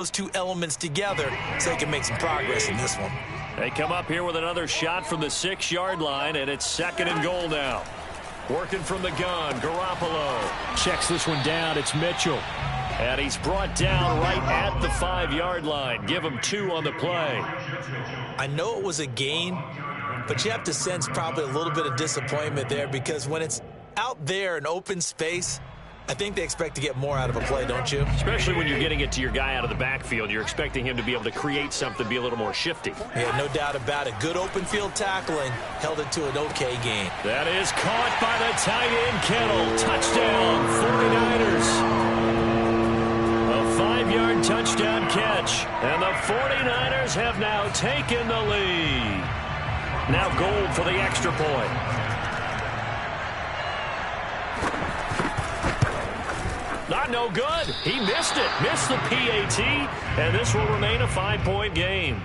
those two elements together so they can make some progress in this one. They come up here with another shot from the 6-yard line, and it's 2nd and goal now. Working from the gun, Garoppolo checks this one down. It's Mitchell. And he's brought down right at the 5-yard line. Give him 2 on the play. I know it was a gain, but you have to sense probably a little bit of disappointment there because when it's out there in open space, I think they expect to get more out of a play, don't you? Especially when you're getting it to your guy out of the backfield. You're expecting him to be able to create something, be a little more shifty. Yeah, no doubt about it. Good open field tackling held it to an okay gain. That is caught by the tight end, Kittle. Touchdown, 49ers. A 5-yard touchdown catch. And the 49ers have now taken the lead. Now Gold for the extra point. Not no good. He missed it. Missed the PAT. And this will remain a 5-point game.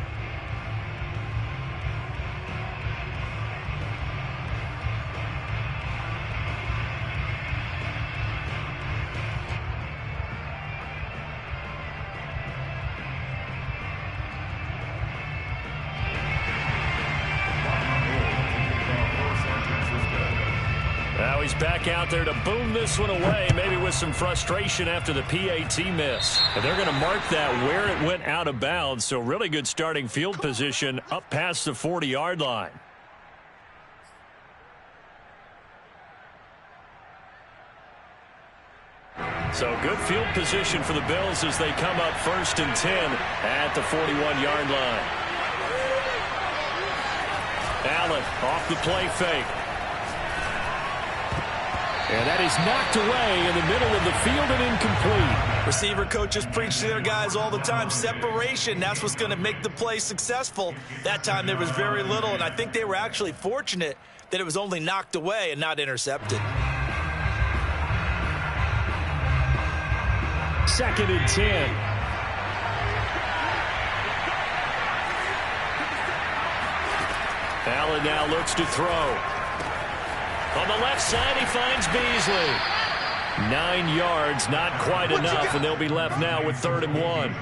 Now he's back out there to boom this one away, maybe with some frustration after the PAT miss. And they're going to mark that where it went out of bounds, so really good starting field position up past the 40-yard line. So good field position for the Bills as they come up 1st and 10 at the 41-yard line. Allen off the play fake. And that is knocked away in the middle of the field and incomplete. Receiver coaches preach to their guys all the time. Separation, that's what's going to make the play successful. That time there was very little, and I think they were actually fortunate that it was only knocked away and not intercepted. 2nd and 10. Allen now looks to throw. On the left side, he finds Beasley. 9 yards, not quite enough, and they'll be left now with 3rd and 1.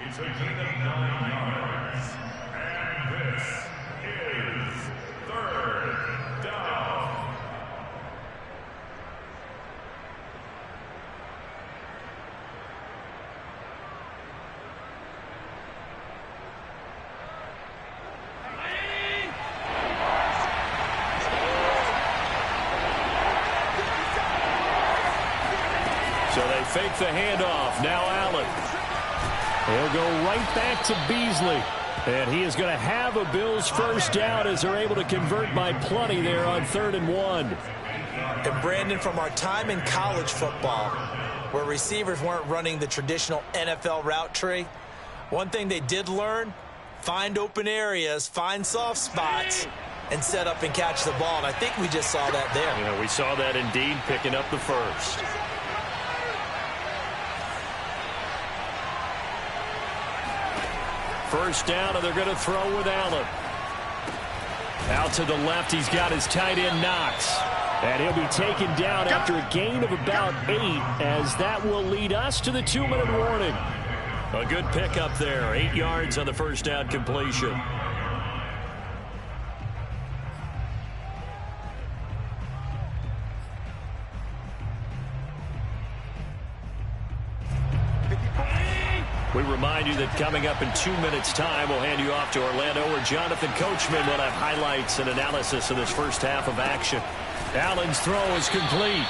It's a gain of 9 yards, and this is 3rd down. So they fake the handoff. Now Allen. He'll go right back to Beasley. And he is going to have a Bills first down as they're able to convert by plenty there on 3rd and 1. And Brandon, from our time in college football, where receivers weren't running the traditional NFL route tree, one thing they did learn, find open areas, find soft spots, and set up and catch the ball. And I think we just saw that there. Yeah, we saw that indeed, picking up the first. First down, and they're going to throw with Allen. Out to the left, he's got his tight end Knox. And he'll be taken down after a gain of about 8, as that will lead us to the 2-minute warning. A good pickup there, 8 yards on the first down completion. We remind you that coming up in 2 minutes' time, we'll hand you off to Orlando, where Jonathan Coachman will have highlights and analysis of this first half of action. Allen's throw is complete.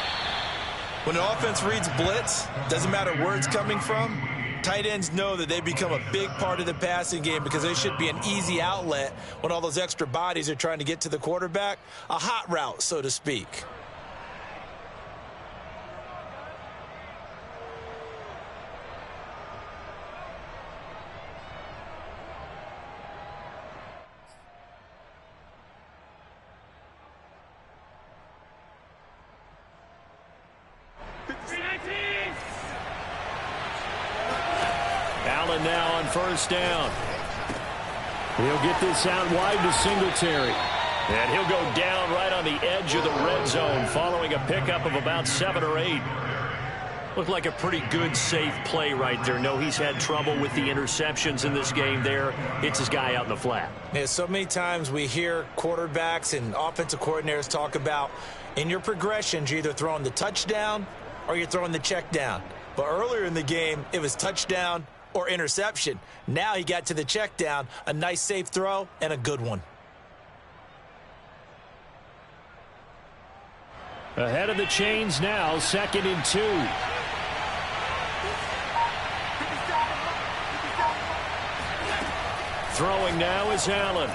When an offense reads blitz, doesn't matter where it's coming from, tight ends know that they become a big part of the passing game because they should be an easy outlet when all those extra bodies are trying to get to the quarterback. A hot route, so to speak. Allen now on first down. He'll get this out wide to Singletary. And he'll go down right on the edge of the red zone following a pickup of about 7 or 8. Looked like a pretty good, safe play right there. No, he's had trouble with the interceptions in this game there. Hits his guy out in the flat. Yeah, so many times we hear quarterbacks and offensive coordinators talk about in your progressions, you're either throwing the touchdown or you're throwing the check down. But earlier in the game, it was touchdown or interception. Now he got to the check down, a nice safe throw, and a good one. Ahead of the chains now, 2nd and 2. Throwing now is Allen.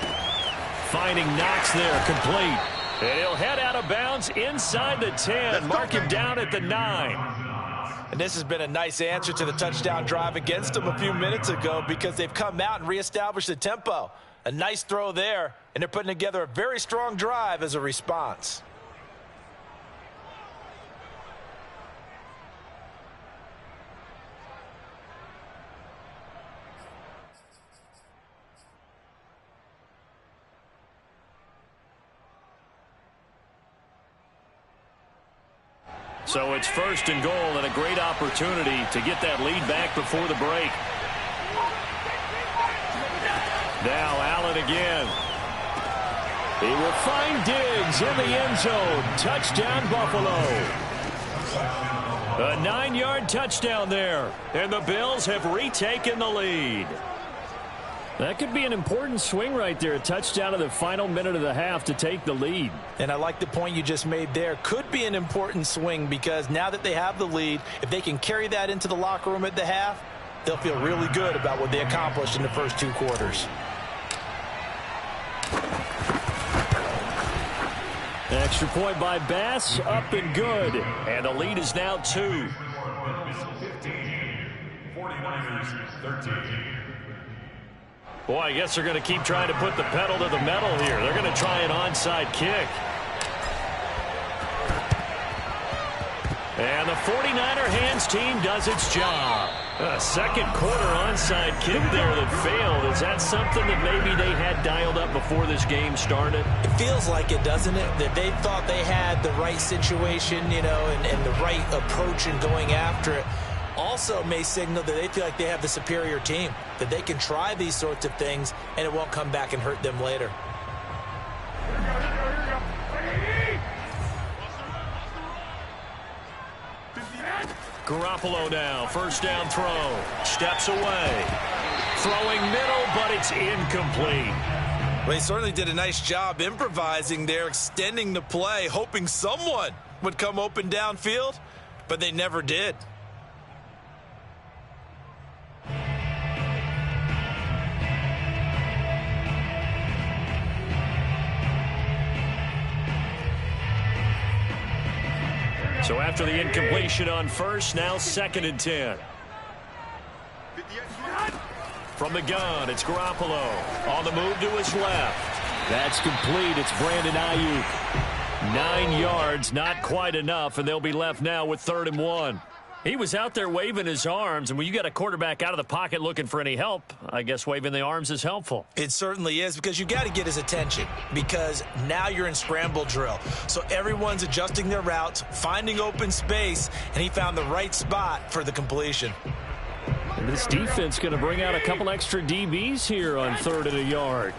Finding Knox there, complete. And he'll head out of bounds inside the 10. Mark him down at the 9. And this has been a nice answer to the touchdown drive against them a few minutes ago because they've come out and reestablished the tempo. A nice throw there, and they're putting together a very strong drive as a response. So it's 1st and goal and a great opportunity to get that lead back before the break. Now Allen again. He will find Diggs in the end zone. Touchdown, Buffalo. A 9-yard touchdown there. And the Bills have retaken the lead. That could be an important swing right there. A touchdown in the final minute of the half to take the lead. And I like the point you just made there. Could be an important swing because now that they have the lead, if they can carry that into the locker room at the half, they'll feel really good about what they accomplished in the first 2 quarters. Extra point by Bass, up and good. And the lead is now 2. 49ers 13. Boy, I guess they're going to keep trying to put the pedal to the metal here. They're going to try an onside kick. And the 49er hands team does its job. A second quarter onside kick there that failed. Is that something that maybe they had dialed up before this game started? It feels like it, doesn't it? That they thought they had the right situation, you know, and the right approach in going after it. Also may signal that they feel like they have the superior team, that they can try these sorts of things and it won't come back and hurt them later. Garoppolo now, 1st down throw, steps away, throwing middle, but it's incomplete. Well, he certainly did a nice job improvising there, extending the play, hoping someone would come open downfield, but they never did. So after the incompletion on 1st, now 2nd and 10. From the gun, it's Garoppolo. On the move to his left. That's complete. It's Brandon Ayuk. 9 yards, not quite enough, and they'll be left now with 3rd and 1. He was out there waving his arms, and when you got a quarterback out of the pocket looking for any help, I guess waving the arms is helpful. It certainly is, because you got to get his attention, because now you're in scramble drill. So everyone's adjusting their routes, finding open space, and he found the right spot for the completion. And this defense going to bring out a couple extra DBs here on 3rd and a yard.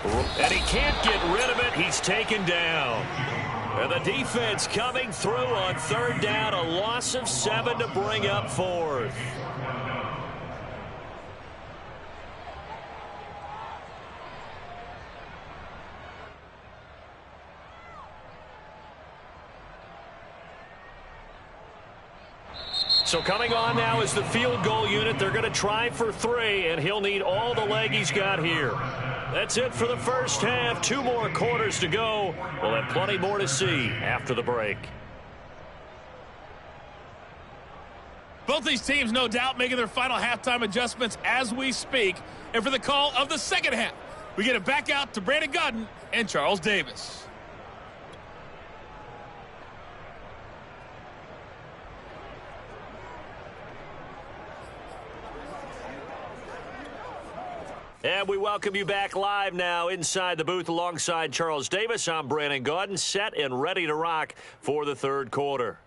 And he can't get rid of it. He's taken down. And the defense coming through on 3rd down, a loss of 7 to bring up 4th. So coming on now is the field goal unit. They're going to try for 3, and he'll need all the leg he's got here. That's it for the first half. 2 more quarters to go. We'll have plenty more to see after the break. Both these teams, no doubt, making their final halftime adjustments as we speak. And for the call of the second half, we get it back out to Brandon Gaudin and Charles Davis. And we welcome you back live now inside the booth alongside Charles Davis. I'm Brandon Gaudin, set and ready to rock for the 3rd quarter.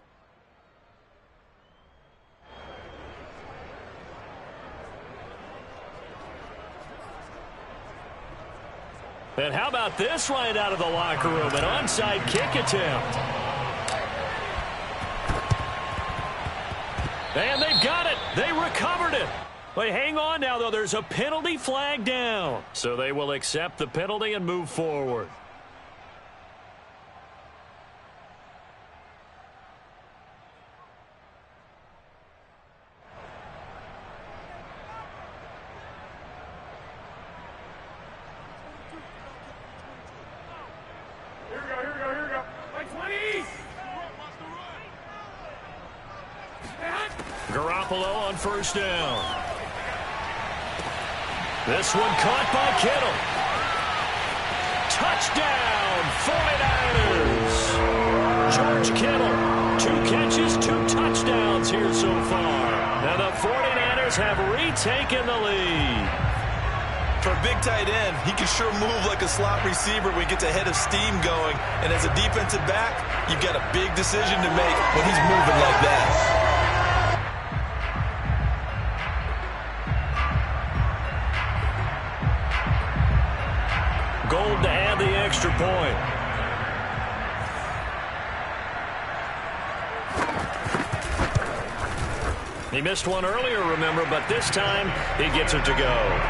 And how about this right out of the locker room? An onside kick attempt. And they've got it. They recovered it. But hang on now, though. There's a penalty flag down. So they will accept the penalty and move forward. Garoppolo on first down. This one caught by Kittle. Touchdown, 49ers. George Kittle, 2 catches, 2 touchdowns here so far. Now the 49ers have retaken the lead. For a big tight end, he can sure move like a slot receiver when he gets a head of steam going. And as a defensive back, you've got a big decision to make when he's moving like that. Gold to add the extra point. He missed one earlier, remember, but this time he gets it to go.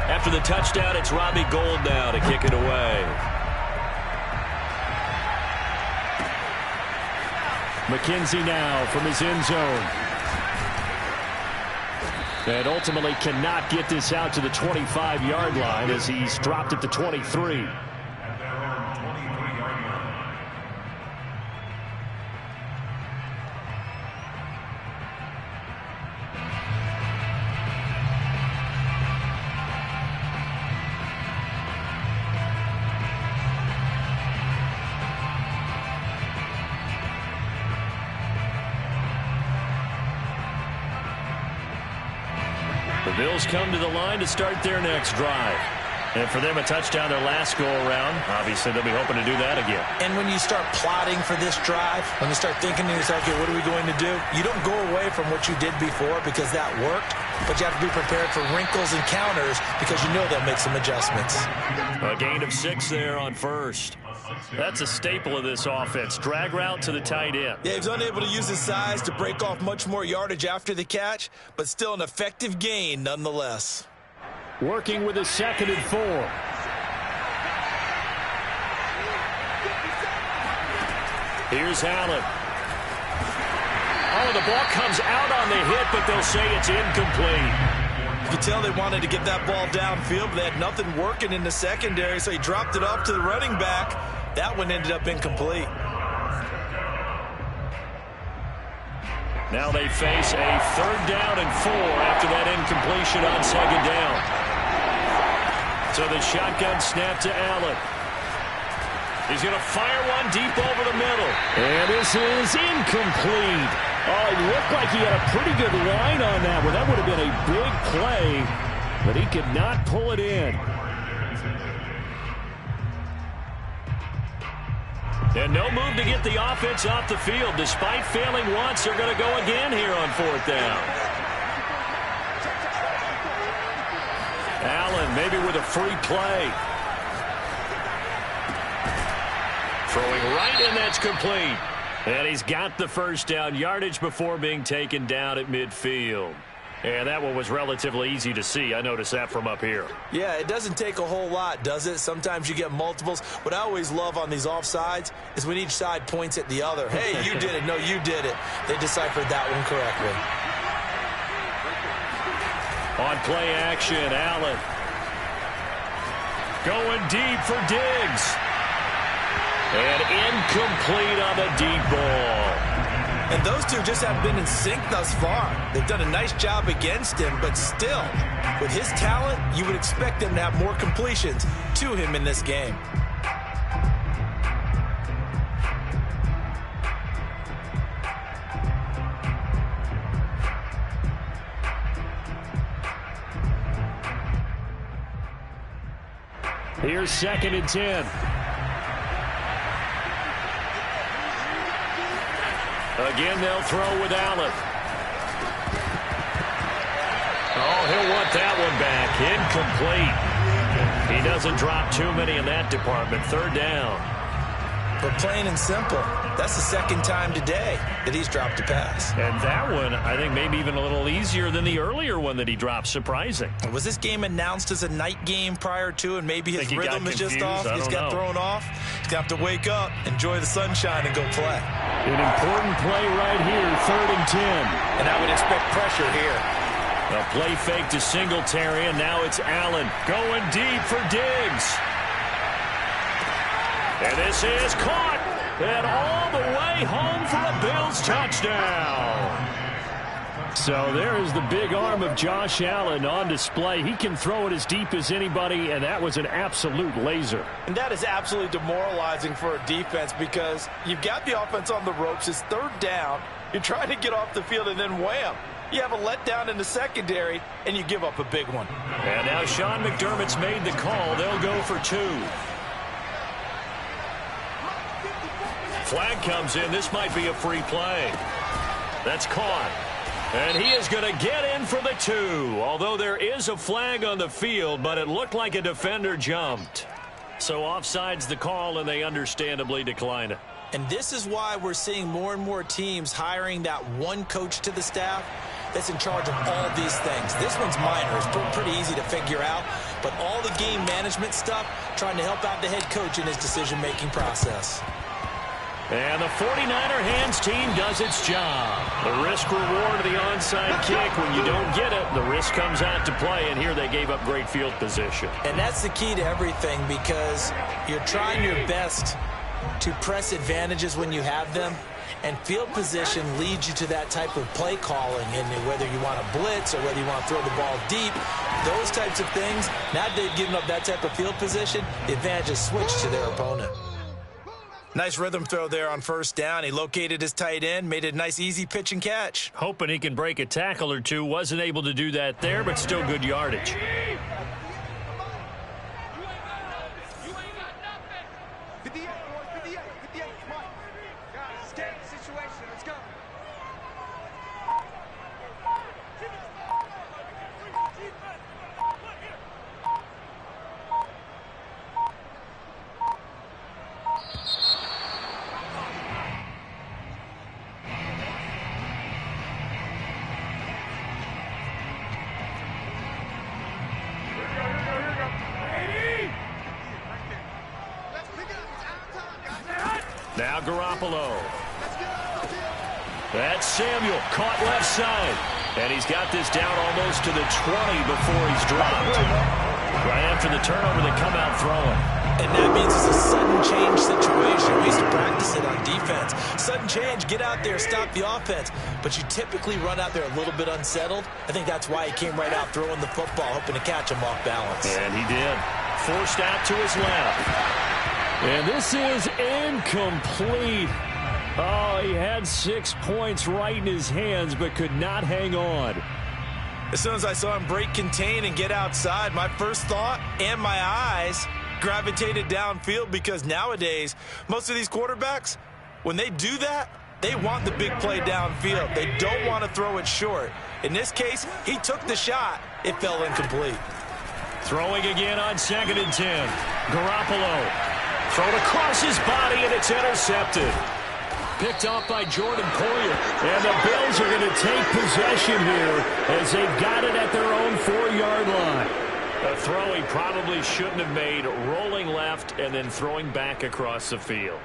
After the touchdown, it's Robbie Gould now to kick it away. McKenzie now from his end zone. And ultimately cannot get this out to the 25-yard line as he's dropped at the 23. The Bills come to the line to start their next drive. And for them, a touchdown their last go-around. Obviously, they'll be hoping to do that again. And when you start plotting for this drive, when you start thinking to yourself, okay, what are we going to do? You don't go away from what you did before because that worked, but you have to be prepared for wrinkles and counters because you know they'll make some adjustments. A gain of 6 there on first. That's a staple of this offense. Drag route to the tight end. Yeah, he's unable to use his size to break off much more yardage after the catch, but still an effective gain nonetheless. Working with a 2nd and 4. Here's Allen. Oh, the ball comes out on the hit, but they'll say it's incomplete. You could tell they wanted to get that ball downfield, but they had nothing working in the secondary, so he dropped it off to the running back. That one ended up incomplete. Now they face a 3rd down and 4 after that incompletion on 2nd down. So the shotgun snap to Allen. He's going to fire one deep over the middle. And this is incomplete. Oh, it looked like he had a pretty good line on that one. That would have been a big play, but he could not pull it in. And no move to get the offense off the field. Despite failing once, they're going to go again here on 4th down. Allen maybe with a free play. Throwing right, and that's complete. And he's got the 1st down yardage before being taken down at midfield. And that one was relatively easy to see. I noticed that from up here. Yeah, it doesn't take a whole lot, does it? Sometimes you get multiples. What I always love on these offsides is when each side points at the other. Hey, you did it. No, you did it. They deciphered that one correctly. On play action, Allen. Going deep for Diggs. And incomplete on the deep ball. And those two just haven't been in sync thus far. They've done a nice job against him, but still, with his talent, you would expect them to have more completions to him in this game. Here's 2nd and 10. Again, they'll throw with Allen. Oh, he'll want that one back. Incomplete. He doesn't drop too many in that department. 3rd down. But plain and simple, that's the 2nd time today that he's dropped a pass. And that one, I think, maybe even a little easier than the earlier one that he dropped. Surprising. Was this game announced as a night game prior to, and maybe his rhythm is just off? He's got thrown off. He's got to wake up, enjoy the sunshine, and go play. An important play right here, 3rd and 10. And I would expect pressure here. A play fake to Singletary, and now it's Allen going deep for Diggs. And this is caught, and all the way home for a Bills touchdown. So there is the big arm of Josh Allen on display. He can throw it as deep as anybody, and that was an absolute laser. And that is absolutely demoralizing for a defense because you've got the offense on the ropes. It's 3rd down. You're trying to get off the field, and then wham. You have a letdown in the secondary, and you give up a big one. And now Sean McDermott's made the call. They'll go for 2. Flag comes in. This might be a free play. That's caught. And he is going to get in for the 2. Although there is a flag on the field, but it looked like a defender jumped. So offside's the call, and they understandably decline it. And this is why we're seeing more and more teams hiring that one coach to the staff that's in charge of all these things. This one's minor. It's pretty easy to figure out. But all the game management stuff, trying to help out the head coach in his decision-making process. And the 49er hands team does its job. The risk-reward of the onside kick. When you don't get it, the risk comes out to play, and here they gave up great field position. And that's the key to everything because you're trying your best to press advantages when you have them, and field position leads you to that type of play calling, and whether you want to blitz or whether you want to throw the ball deep, those types of things. Now that they've given up that type of field position, the advantage is switched to their opponent. Nice rhythm throw there on 1st down. He located his tight end, made it a nice easy pitch and catch. Hoping he can break a tackle or two. Wasn't able to do that there, but still good yardage. Now Garoppolo. That's Samuel, caught left side. And he's got this down almost to the 20 before he's dropped. Right after the turnover, they come out throwing. And that means it's a sudden change situation. We used to practice it on defense. Sudden change, get out there, stop the offense. But you typically run out there a little bit unsettled. I think that's why he came right out throwing the football, hoping to catch him off balance. And he did. Forced out to his left. And this is incomplete. Oh, he had 6 points right in his hands, but could not hang on. As soon as I saw him break contain and get outside, my first thought and my eyes gravitated downfield because nowadays, most of these quarterbacks, when they do that, they want the big play downfield. They don't want to throw it short. In this case, he took the shot. It fell incomplete. Throwing again on 2nd and 10. Garoppolo. Thrown across his body, and it's intercepted. Picked off by Jordan Poyer. And the Bills are going to take possession here as they've got it at their own 4-yard line. A throw he probably shouldn't have made, rolling left and then throwing back across the field.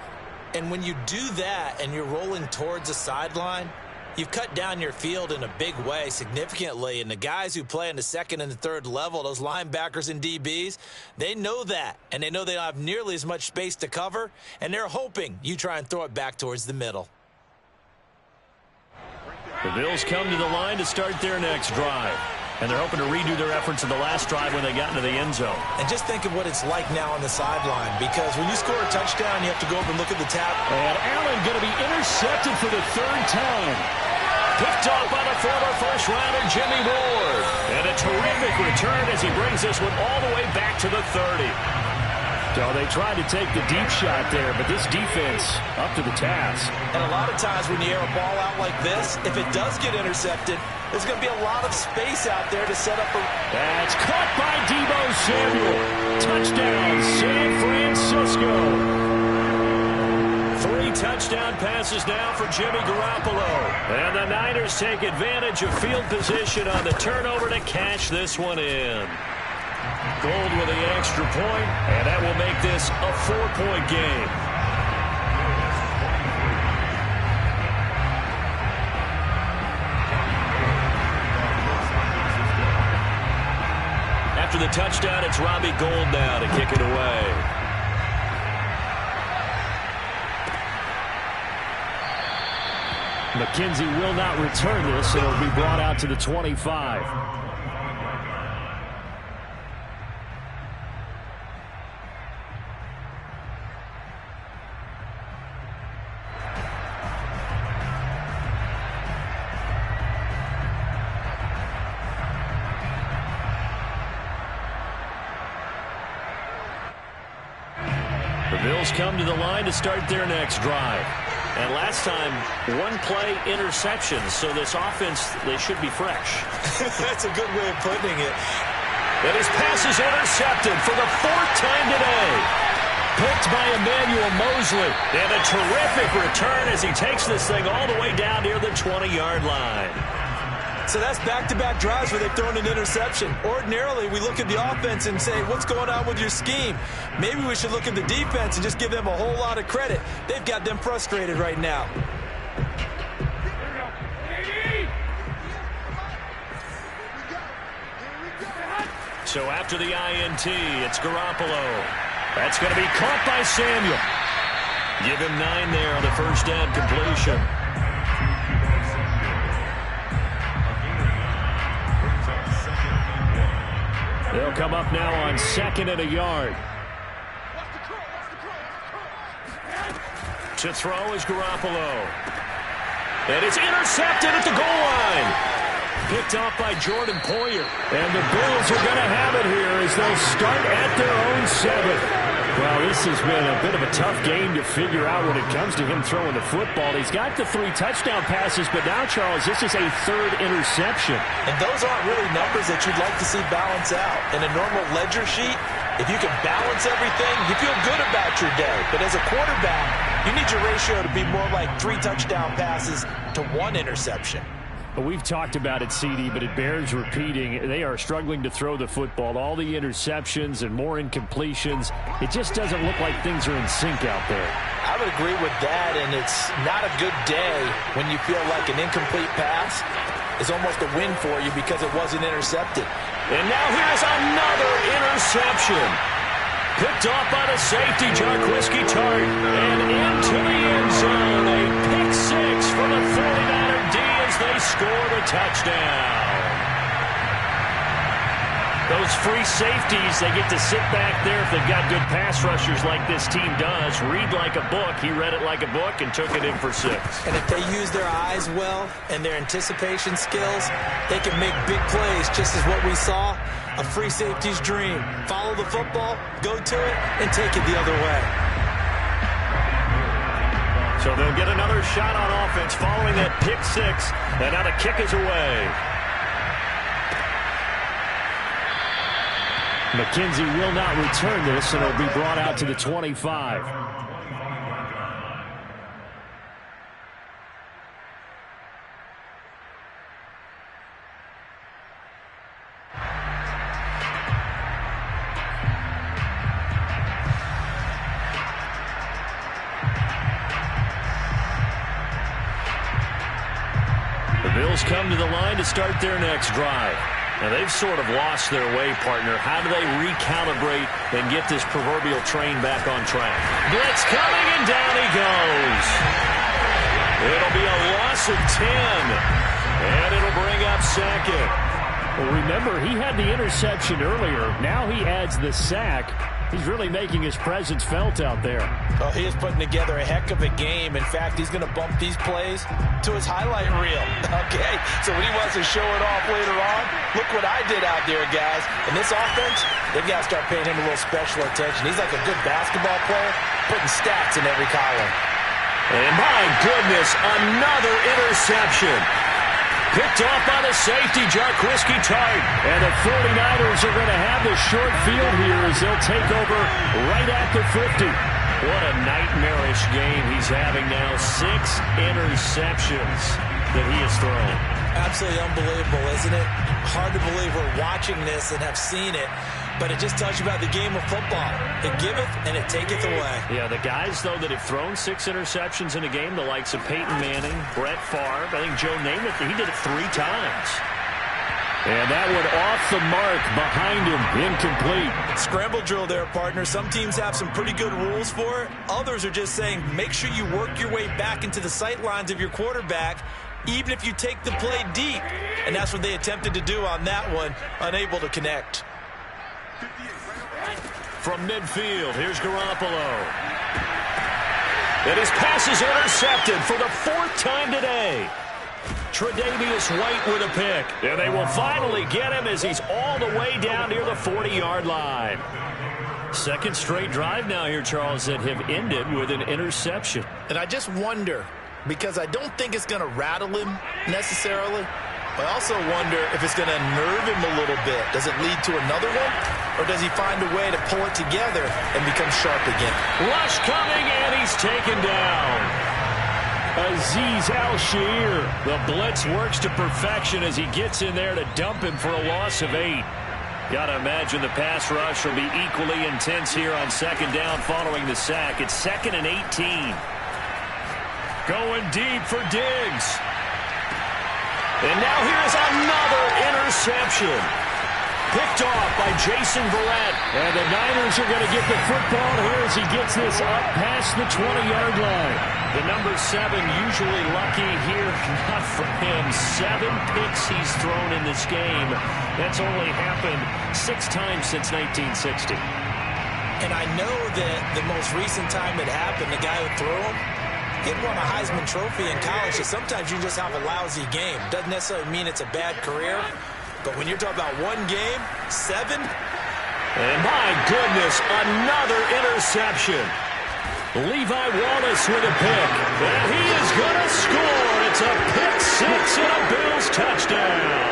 And when you do that and you're rolling towards the sideline, you've cut down your field in a big way significantly. And the guys who play in the 2nd and the 3rd level, those linebackers and DBs, they know that. And they know they don't have nearly as much space to cover. And they're hoping you try and throw it back towards the middle. The Bills come to the line to start their next drive. And they're hoping to redo their efforts in the last drive when they got into the end zone. And just think of what it's like now on the sideline, because when you score a touchdown, you have to go over and look at the tap. And Allen going to be intercepted for the 3rd time. Picked off by the former first-rounder Jimmy Ward. And a terrific return as he brings this one all the way back to the 30. So they tried to take the deep shot there, but this defense up to the task. And a lot of times when you air a ball out like this, if it does get intercepted, there's going to be a lot of space out there to set up a... That's caught by Deebo Samuel. Touchdown, San Francisco. 3 touchdown passes now for Jimmy Garoppolo. And the Niners take advantage of field position on the turnover to cash this one in. Gold with the extra point, and that will make this a 4-point game. After the touchdown, it's Robbie Gould now to kick it away. McKenzie will not return this, and it'll be brought out to the 25. Bills come to the line to start their next drive. And last time, 1-play interception, so this offense, they should be fresh. That's a good way of putting it. And his pass is intercepted for the 4th time today. Picked by Emmanuel Mosley. And a terrific return as he takes this thing all the way down near the 20-yard line. So that's back-to-back drives where they've thrown an interception. Ordinarily, we look at the offense and say, what's going on with your scheme? Maybe we should look at the defense and just give them a whole lot of credit. They've got them frustrated right now. So after the INT, it's Garoppolo. That's going to be caught by Samuel. Give him 9 there on the first down completion. They'll come up now on 2nd and a yard. To throw is Garoppolo. And it's intercepted at the goal line. Picked off by Jordan Poyer. And the Bills are going to have it here as they'll start at their own 7. Well, this has been a bit of a tough game to figure out when it comes to him throwing the football. He's got the 3 touchdown passes, but now, Charles, this is a 3rd interception. And those aren't really numbers that you'd like to see balance out. In a normal ledger sheet, if you can balance everything, you feel good about your day. But as a quarterback, you need your ratio to be more like 3 touchdown passes to 1 interception. We've talked about it, CD, but it bears repeating. They are struggling to throw the football. All the interceptions and more incompletions. It just doesn't look like things are in sync out there. I would agree with that, and it's not a good day when you feel like an incomplete pass is almost a win for you because it wasn't intercepted. And now here's another interception. Picked off by the safety, Jarquiski Tart. And into the end zone. A pick 6 for the 49er D as they score the touchdown. Those free safeties, they get to sit back there if they've got good pass rushers like this team does. Read like a book. He read it like a book and took it in for 6. And if they use their eyes well and their anticipation skills, they can make big plays, just as what we saw. A free safety's dream. Follow the football, go to it, and take it the other way. So they'll get another shot on offense following that pick 6. And now the kick is away. McKenzie will not return this, and it'll be brought out to the 25. The Bills come to the line to start their next drive. Now, they've sort of lost their way, partner. How do they recalibrate and get this proverbial train back on track? Blitz coming, and down he goes. It'll be a loss of 10, and it'll bring up 2nd. Well, remember, he had the interception earlier. Now he adds the sack. He's really making his presence felt out there. Oh, he is putting together a heck of a game. In fact, he's going to bump these plays to his highlight reel. Okay, so when he wants to show it off later on, look what I did out there, guys. In this offense, they've got to start paying him a little special attention. He's like a good basketball player, putting stats in every column. And my goodness, another interception. Picked off by the safety, Jarquiski Tart. And the 49ers are going to have the short field here as they'll take over right at the 50. What a nightmarish game he's having now. 6 interceptions that he has thrown. Absolutely unbelievable, isn't it? Hard to believe we're watching this and have seen it. But it just tells you about the game of football. It giveth and it taketh away. Yeah, the guys, though, that have thrown 6 interceptions in a game, the likes of Peyton Manning, Brett Favre, I think Joe Namath, he did it 3 times. And that one off the mark behind him, incomplete. Scramble drill there, partner. Some teams have some pretty good rules for it. Others are just saying make sure you work your way back into the sight lines of your quarterback, even if you take the play deep. And that's what they attempted to do on that one, unable to connect. From midfield, here's Garoppolo. And his pass is intercepted for the 4th time today. Tre'Davious White with a pick. And they will finally get him as he's all the way down near the 40-yard line. 2nd straight drive now here, Charles, that have ended with an interception. And I just wonder, because I don't think it's going to rattle him necessarily, but I also wonder if it's going to nerve him a little bit. Does it lead to another one? Or does he find a way to pull it together and become sharp again? Rush coming, and he's taken down. Azeez Al-Shaair. The blitz works to perfection as he gets in there to dump him for a loss of 8. Got to imagine the pass rush will be equally intense here on 2nd down following the sack. It's 2nd and 18. Going deep for Diggs. And now here's another interception. Picked off by Jason Verrett. And the Niners are going to get the football here as he gets this up past the 20-yard line. The number 7 usually lucky here. Not for him. 7 picks he's thrown in this game. That's only happened 6 times since 1960. And I know that the most recent time it happened, the guy who threw him, he won a Heisman Trophy in college. So sometimes you just have a lousy game. Doesn't necessarily mean it's a bad career. But when you're talking about 1 game, 7. And my goodness, another interception. Levi Wallace with a pick. And he is going to score. It's a pick 6 and a Bills touchdown.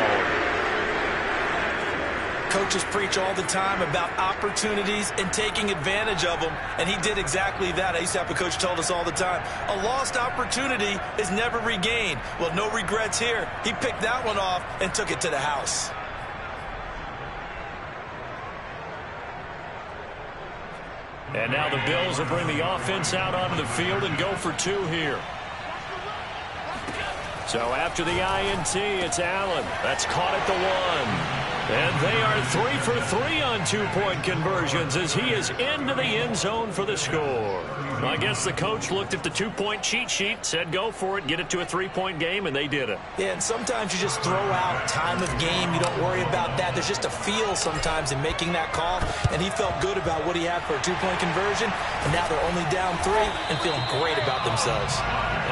Coaches preach all the time about opportunities and taking advantage of them, and he did exactly that. I used to have a coach tell us all the time, a lost opportunity is never regained. Well, no regrets here. He picked that one off and took it to the house. And now the Bills will bring the offense out onto the field and go for 2 here. So after the INT, it's Allen. That's caught at the 1. And they are 3 for 3 on 2-point conversions as he is into the end zone for the score. I guess the coach looked at the 2-point cheat sheet, said go for it, get it to a 3-point game, and they did it. Yeah, and sometimes you just throw out time of game. You don't worry about that. There's just a feel sometimes in making that call, and he felt good about what he had for a 2-point conversion, and now they're only down 3 and feeling great about themselves.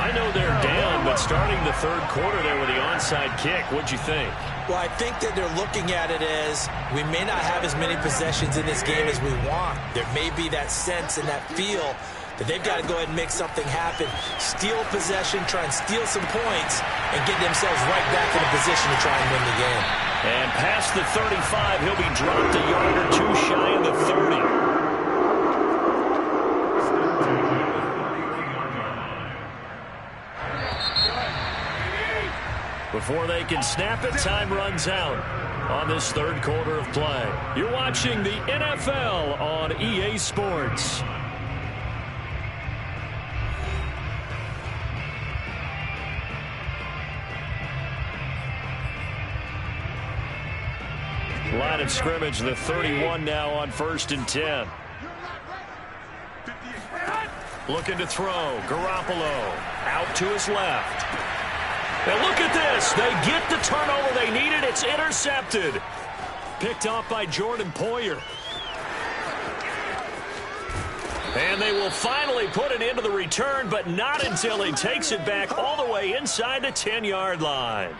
I know they're down, but starting the 3rd quarter there with the onside kick, what'd you think? Well, I think that they're looking at it as we may not have as many possessions in this game as we want. There may be that sense and that feel that they've got to go ahead and make something happen, steal possession, try and steal some points, and get themselves right back in a position to try and win the game. And past the 35, he'll be dropped a yard or 2 shy of the 30. Before they can snap it, time runs out on this 3rd quarter of play. You're watching the NFL on EA Sports. Line of scrimmage, the 31 now on 1st and 10. Looking to throw. Garoppolo out to his left. And look at this. They get the turnover they needed. It's intercepted. Picked off by Jordan Poyer. And they will finally put it into the return, but not until he takes it back all the way inside the 10-yard line.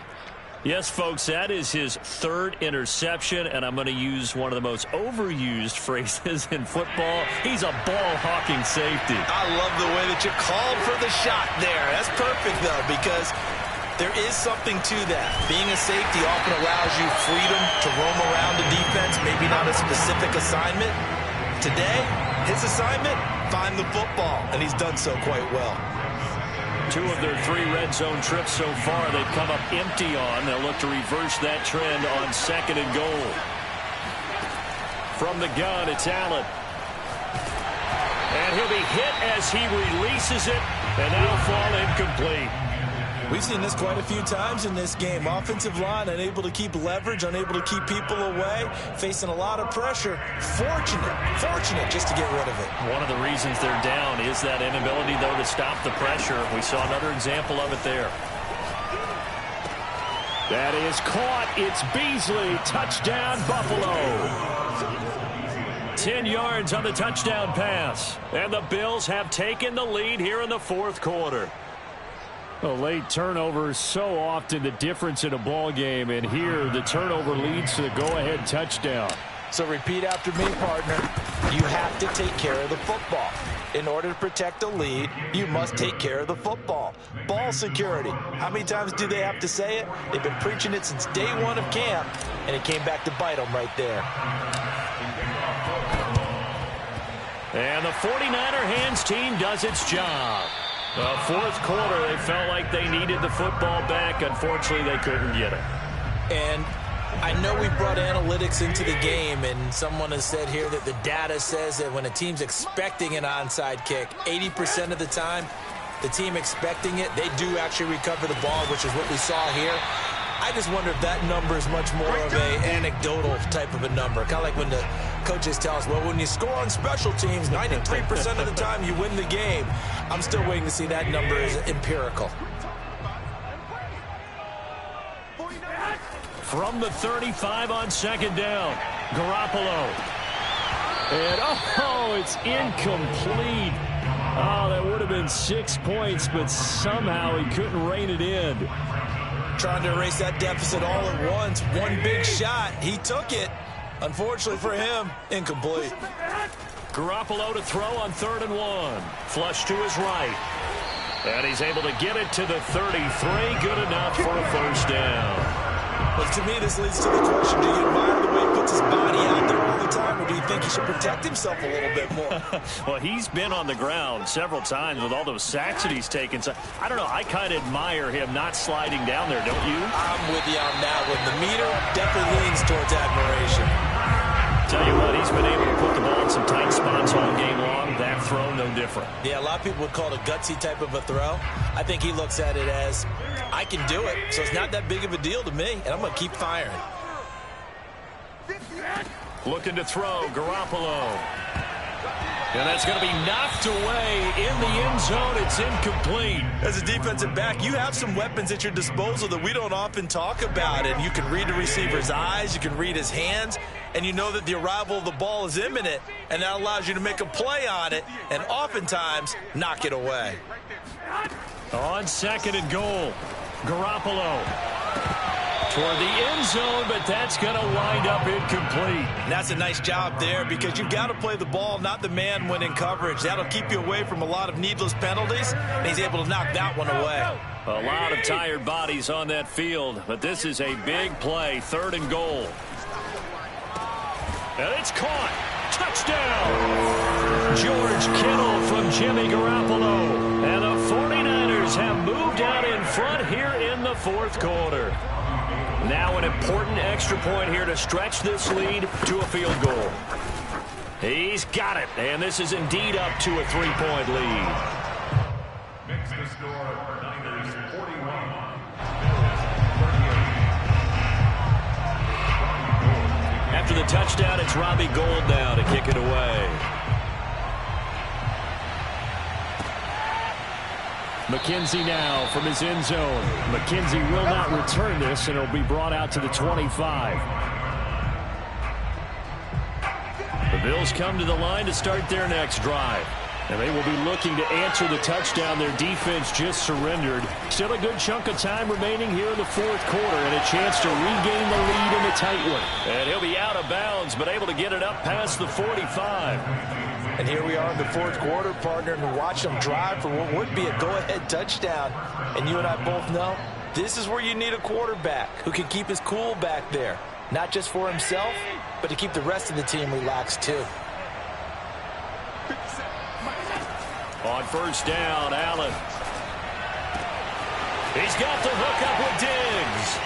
Yes, folks, that is his third interception, and I'm going to use one of the most overused phrases in football. He's a ball-hawking safety. I love the way that you called for the shot there. That's perfect, though, because there is something to that. Being a safety often allows you freedom to roam around the defense, maybe not a specific assignment. Today, his assignment, find the football, and he's done so quite well. 2 of their 3 red zone trips so far, they've come up empty on. They'll look to reverse that trend on 2nd and goal. From the gun, it's Allen. And he'll be hit as he releases it, and that'll fall incomplete. We've seen this quite a few times in this game. Offensive line unable to keep leverage, unable to keep people away, facing a lot of pressure. Fortunate just to get rid of it. One of the reasons they're down is that inability, though, to stop the pressure. We saw another example of it there. That is caught. It's Beasley. Touchdown, Buffalo. 10 yards on the touchdown pass. And the Bills have taken the lead here in the 4th quarter. A late turnover is so often the difference in a ball game, and here the turnover leads to the go-ahead touchdown. So repeat after me, partner. You have to take care of the football. In order to protect a lead, you must take care of the football. Ball security. How many times do they have to say it? They've been preaching it since day 1 of camp, and it came back to bite them right there. And the 49er hands team does its job. The 4th quarter, they felt like they needed the football back. Unfortunately, they couldn't get it. And I know we brought analytics into the game, and someone has said here that the data says that when a team's expecting an onside kick, 80% of the time, the team expecting it, they do actually recover the ball, which is what we saw here. I just wonder if that number is much more of a anecdotal type of a number. Kind of like when the coaches tell us, well, when you score on special teams, 93% of the time you win the game. I'm still waiting to see that number is empirical. From the 35 on 2nd down, Garoppolo. And, it's incomplete. Oh, that would have been 6 points, but somehow he couldn't rein it in. Trying to erase that deficit all at once. One big shot. He took it. Unfortunately for him, incomplete. Garoppolo to throw on 3rd and 1. Flush to his right. And he's able to get it to the 33. Good enough for a 1st down. Well, to me, this leads to the question, do you admire the way he puts his body out there all the time, or do you think he should protect himself a little bit more? Well, he's been on the ground several times with all those sacks that he's taken. So, I don't know. I kind of admire him not sliding down there, don't you? I'm with you on that one. The meter definitely leans towards admiration. Tell you what, he's been able to put the ball in some tight spots all game long. That throw, no different. Yeah, a lot of people would call it a gutsy type of a throw. I think he looks at it as, I can do it, so it's not that big of a deal to me, and I'm going to keep firing. Looking to throw, Garoppolo. And that's going to be knocked away in the end zone. It's incomplete. As a defensive back, you have some weapons at your disposal that we don't often talk about. And you can read the receiver's eyes, you can read his hands, and you know that the arrival of the ball is imminent, and that allows you to make a play on it and oftentimes knock it away. On 2nd and goal, Garoppolo toward the end zone, but that's going to wind up incomplete. And that's a nice job there because you've got to play the ball, not the man when in coverage. That'll keep you away from a lot of needless penalties, and he's able to knock that one away. A lot of tired bodies on that field, but this is a big play, 3rd and goal. And it's caught. Touchdown! George Kittle from Jimmy Garoppolo. And the 49ers have moved out in front here in the 4th quarter. Now an important extra point here to stretch this lead to a field goal. He's got it, and this is indeed up to a 3-point lead. Makes the score Niners 41. After the touchdown, it's Robbie Gould now to kick it away. McKenzie now from his end zone. McKenzie will not return this, and it'll be brought out to the 25. The Bills come to the line to start their next drive. And they will be looking to answer the touchdown their defense just surrendered. Still a good chunk of time remaining here in the fourth quarter and a chance to regain the lead in a tight one. And he'll be out of bounds, but able to get it up past the 45. And here we are in the fourth quarter, partner, and watch them drive for what would be a go-ahead touchdown. And you and I both know this is where you need a quarterback who can keep his cool back there. Not just for himself, but to keep the rest of the team relaxed too. On first down, Allen. He's got the hook up with Diggs.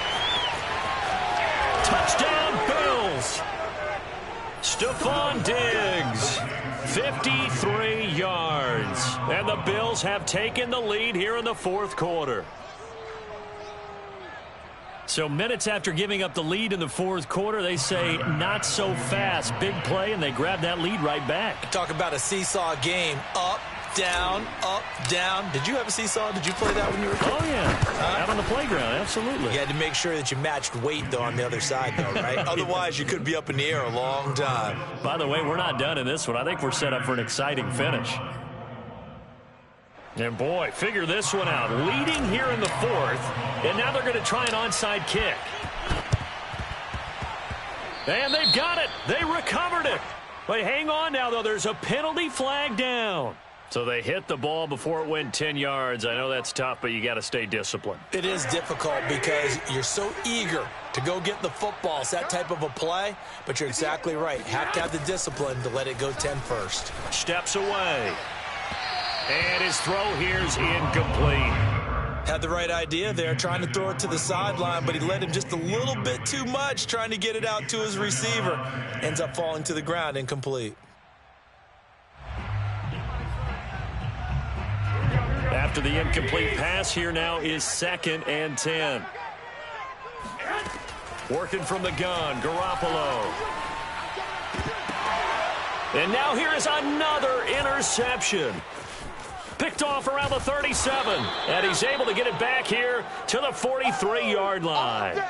Touchdown, Bills. Stephon Diggs, 53 yards. And the Bills have taken the lead here in the fourth quarter. So minutes after giving up the lead in the fourth quarter, they say not so fast. Big play, and they grab that lead right back. Talk about a seesaw game. Up, down, up, down. Did you have a seesaw? Did you play that when you were a kid? Oh, yeah. Out on the playground, absolutely. You had to make sure that you matched weight, though, on the other side, though, right? Otherwise, you could be up in the air a long time. By the way, we're not done in this one. I think we're set up for an exciting finish. And, boy, figure this one out. Leading here in the fourth, and now they're going to try an onside kick. And they've got it. They recovered it. But hang on now, though. There's a penalty flag down. So they hit the ball before it went 10 yards. I know that's tough, but you got to stay disciplined. It is difficult because you're so eager to go get the football. It's that type of a play, but you're exactly right. Have to have the discipline to let it go 10 first. Steps away. And his throw here's incomplete. Had the right idea there, trying to throw it to the sideline, but he let him just a little bit too much, trying to get it out to his receiver. Ends up falling to the ground, incomplete. After the incomplete pass, here now is 2nd and 10. Working from the gun, Garoppolo. And now here is another interception. Picked off around the 37, and he's able to get it back here to the 43-yard line.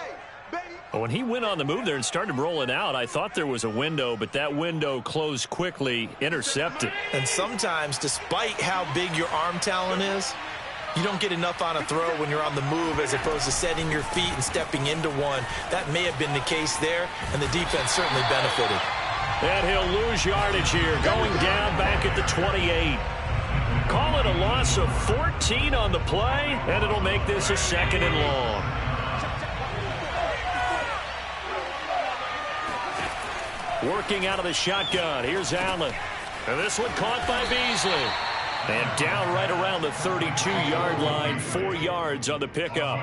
When he went on the move there and started rolling out, I thought there was a window, but that window closed quickly, intercepted. And sometimes, despite how big your arm talent is, you don't get enough on a throw when you're on the move as opposed to setting your feet and stepping into one. That may have been the case there, and the defense certainly benefited. And he'll lose yardage here, going down back at the 28. Call it a loss of 14 on the play, and it'll make this a 2nd and long. Working out of the shotgun. Here's Allen. And this one caught by Beasley. And down right around the 32-yard line, 4 yards on the pickup.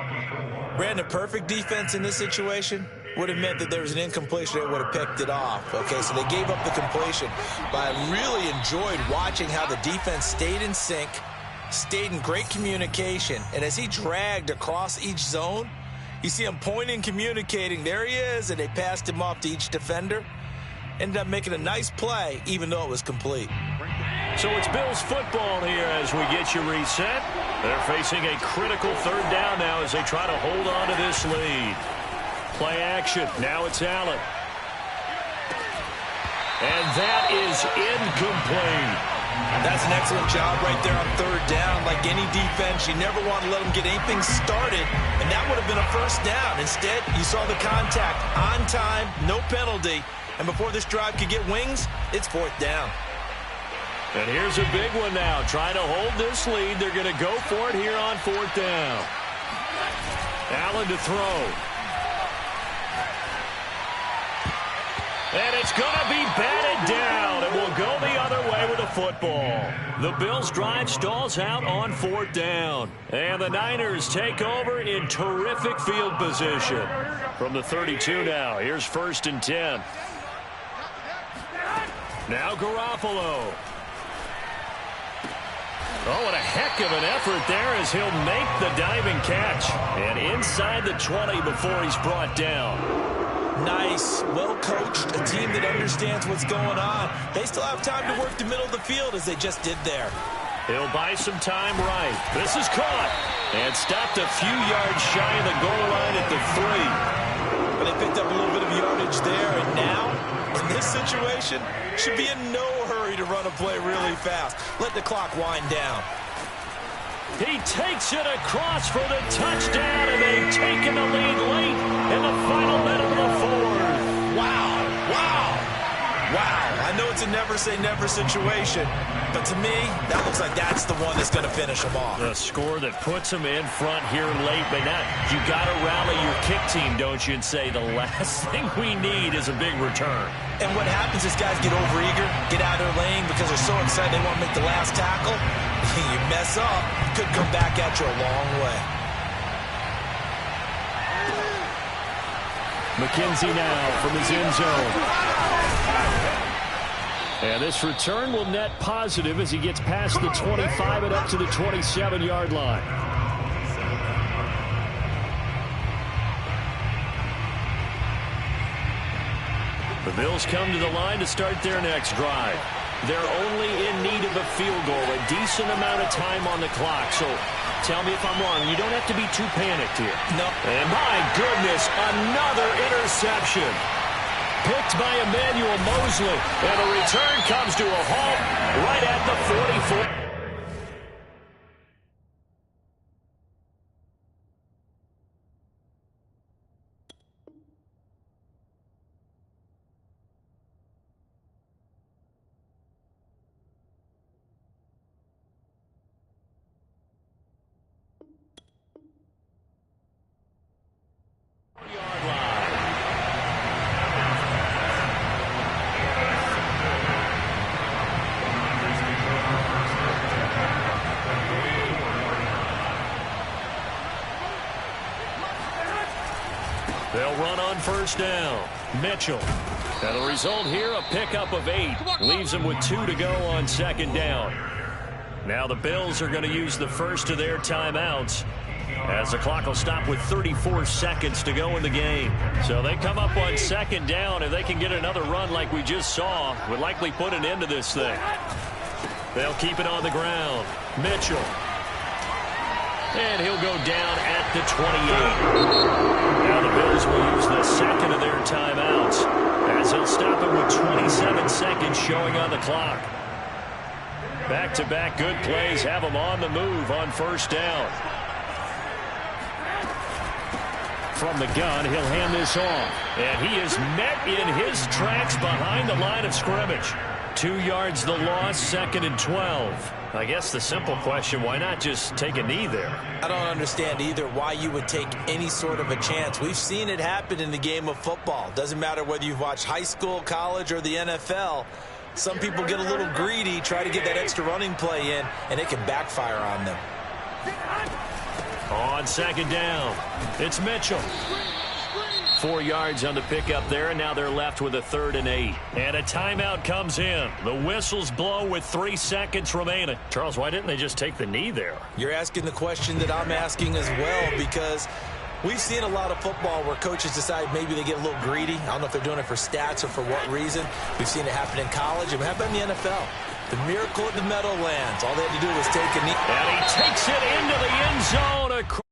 Brandon, perfect defense in this situation would have meant that there was an incompletion. They would have picked it off. Okay, so they gave up the completion. But I really enjoyed watching how the defense stayed in sync, stayed in great communication. And as he dragged across each zone, you see him pointing, communicating. There he is, and they passed him off to each defender. Ended up making a nice play, even though it was complete. So it's Bills football here as we get you reset. They're facing a critical 3rd down now as they try to hold on to this lead. Play action. Now it's Allen. And that is incomplete. That's an excellent job right there on 3rd down. Like any defense, you never want to let them get anything started, and that would have been a 1st down. Instead, you saw the contact on time, no penalty, and before this drive could get wings, it's 4th down. And here's a big one now. Trying to hold this lead. They're going to go for it here on 4th down. Allen to throw. And it's going to be batted down. It will go the other way with the football. The Bills' drive stalls out on 4th down. And the Niners take over in terrific field position. From the 32 now, here's 1st and 10. Now Garoppolo. Oh, what a heck of an effort there as he'll make the diving catch. And inside the 20 before he's brought down. Nice, well-coached, a team that understands what's going on. They still have time to work the middle of the field as they just did there. He'll buy some time right. This is caught. And stopped a few yards shy of the goal line at the 3. But they picked up a little bit of yardage there, and now, in this situation, situation, should be in no hurry to run a play really fast. Let the clock wind down. He takes it across for the touchdown, and they've taken the lead late in the final minute of the fourth. Wow. I know it's a never-say-never situation, but to me, that looks like that's the one that's going to finish them off. The score that puts them in front here late, but now you got to rally your kick team, don't you, and say the last thing we need is a big return. And what happens is guys get overeager, get out of their lane because they're so excited they want to make the last tackle. You mess up, could come back at you a long way. McKenzie now from his end zone. And this return will net positive as he gets past the 25 and up to the 27-yard line. The Bills come to the line to start their next drive. They're only in need of a field goal, a decent amount of time on the clock. So tell me if I'm wrong. You don't have to be too panicked here. No. And my goodness, another interception. Picked by Emmanuel Mosley. And the return comes to a halt right at the 44. They'll run on first down. Mitchell. And the result here, a pickup of 8. Leaves them with 2 to go on second down. Now the Bills are going to use the first of their timeouts as the clock will stop with 34 seconds to go in the game. So they come up on second down. If they can get another run like we just saw, would likely put an end to this thing. They'll keep it on the ground. Mitchell. And he'll go down at the 28. Now the Bills will use the second of their timeouts as he'll stop it with 27 seconds showing on the clock. Back-to-back good plays have him on the move on first down. From the gun, he'll hand this off. And he is met in his tracks behind the line of scrimmage. 2 yards the loss, 2nd and 12. I guess the simple question, why not just take a knee there? I don't understand either why you would take any sort of a chance. We've seen it happen in the game of football. Doesn't matter whether you've watched high school, college, or the NFL. Some people get a little greedy, try to get that extra running play in, and it can backfire on them. On second down, it's Mitchell. 4 yards on the pickup there, and now they're left with a 3rd and 8. And a timeout comes in. The whistles blow with 3 seconds remaining. Charles, why didn't they just take the knee there? You're asking the question that I'm asking as well, because we've seen a lot of football where coaches decide maybe they get a little greedy. I don't know if they're doing it for stats or for what reason. We've seen it happen in college, and it happened in the NFL. The miracle at the Meadowlands. All they had to do was take a knee. And he takes it into the end zone.